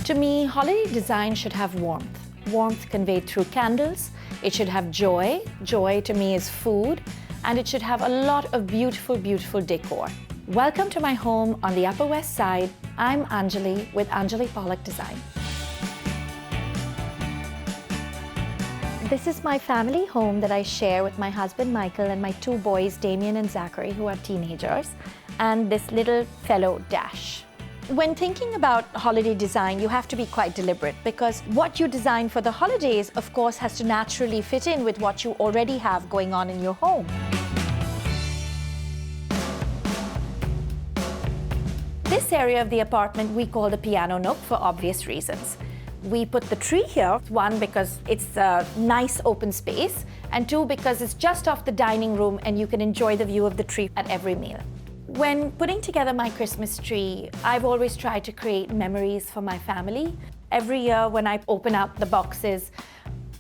To me, holiday design should have warmth. Warmth conveyed through candles. It should have joy. Joy to me is food. And it should have a lot of beautiful, beautiful decor. Welcome to my home on the Upper West Side. I'm Anjali with Anjali Pollack Design. This is my family home that I share with my husband Michael and my two boys, Damien and Zachary, who are teenagers, and this little fellow Dash. When thinking about holiday design, you have to be quite deliberate because what you design for the holidays, of course, has to naturally fit in with what you already have going on in your home. This area of the apartment we call the piano nook for obvious reasons. We put the tree here, one, because it's a nice open space, and two, because it's just off the dining room and you can enjoy the view of the tree at every meal. When putting together my Christmas tree, I've always tried to create memories for my family. Every year when I open up the boxes,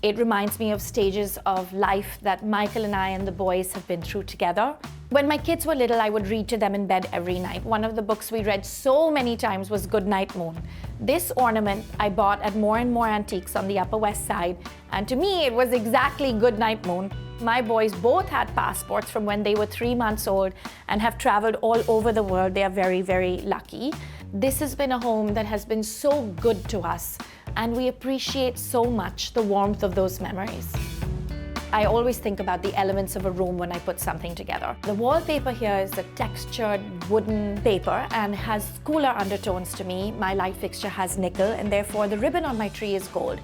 it reminds me of stages of life that Michael and I and the boys have been through together. When my kids were little, I would read to them in bed every night. One of the books we read so many times was Goodnight Moon. This ornament I bought at More and More Antiques on the Upper West Side, and to me it was exactly Goodnight Moon. My boys both had passports from when they were 3 months old and have traveled all over the world. They are very, very lucky. This has been a home that has been so good to us, and we appreciate so much the warmth of those memories. I always think about the elements of a room when I put something together. The wallpaper here is a textured wooden paper and has cooler undertones to me. My light fixture has nickel, and therefore the ribbon on my tree is gold.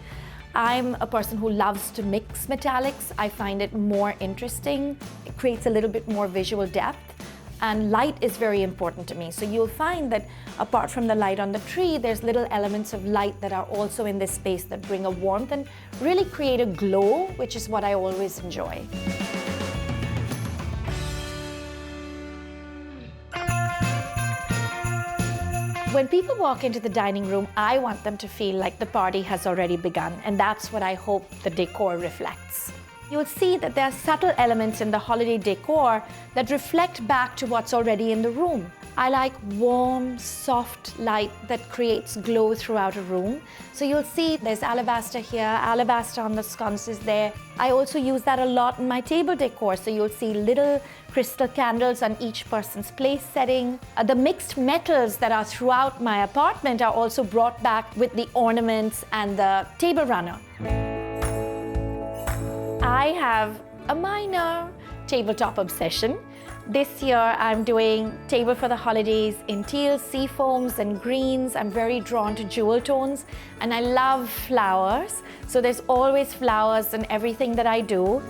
I'm a person who loves to mix metallics. I find it more interesting. It creates a little bit more visual depth. And light is very important to me. So you'll find that apart from the light on the tree, there's little elements of light that are also in this space that bring a warmth and really create a glow, which is what I always enjoy. When people walk into the dining room, I want them to feel like the party has already begun, and that's what I hope the decor reflects. You'll see that there are subtle elements in the holiday decor that reflect back to what's already in the room. I like warm, soft light that creates glow throughout a room. So you'll see there's alabaster here, alabaster on the sconces there. I also use that a lot in my table decor. So you'll see little crystal candles on each person's place setting. The mixed metals that are throughout my apartment are also brought back with the ornaments and the table runner. I have a minor tabletop obsession. This year I'm doing table for the holidays in teal, sea foams and greens. I'm very drawn to jewel tones and I love flowers. So there's always flowers in everything that I do.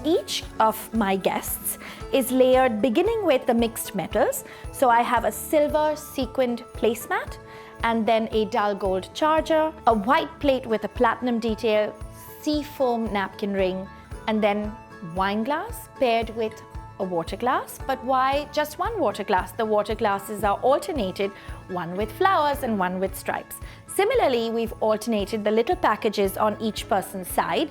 Each of my guests is layered beginning with the mixed metals. So I have a silver sequined placemat and then a dull gold charger, a white plate with a platinum detail, sea foam napkin ring, and then wine glass paired with a water glass. But why just one water glass? The water glasses are alternated, one with flowers and one with stripes. Similarly, we've alternated the little packages on each person's side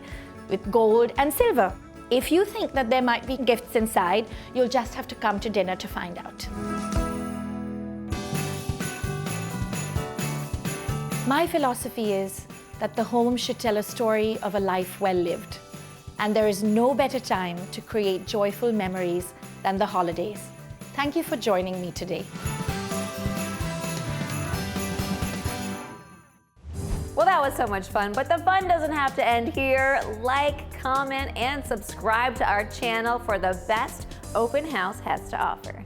with gold and silver. If you think that there might be gifts inside, you'll just have to come to dinner to find out. My philosophy is that the home should tell a story of a life well lived. And there is no better time to create joyful memories than the holidays. Thank you for joining me today. Well, that was so much fun, but the fun doesn't have to end here. Like, comment, and subscribe to our channel for the best open house has to offer.